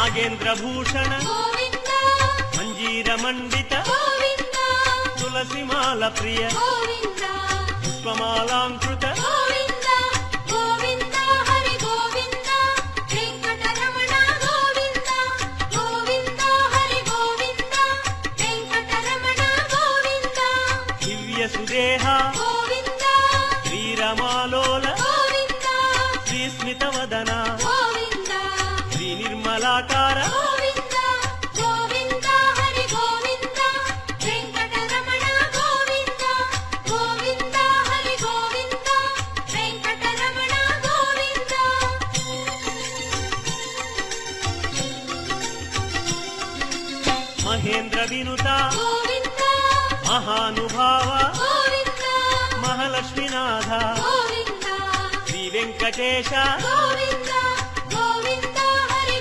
నాగేంద్రభూషణ గోవింద మంజీరమండిత గోవింద తులసిమాల ప్రియ గోవింద పుష్పమాలాంకృత గోవింద గోవింద హరి గోవింద వెంకటరమణ గోవింద గోవింద హరి గోవింద వెంకటరమణ గోవింద దివ్య సుదేహ గోవింద శ్రీరమాలోల గోవింద శ్రీస్మితవదన గోవింద శ్రీ నిర్మలాకార గోవింద గోవింద హరి గోవింద వెంకటరమణ గోవింద గోవింద హరి గోవింద వెంకటరమణ గోవింద మహేంద్ర వినుత గోవింద మహానుభావ గోవింద మహాలక్ష్మీనాథ గోవింద శ్రీ వెంకటేశ గోవింద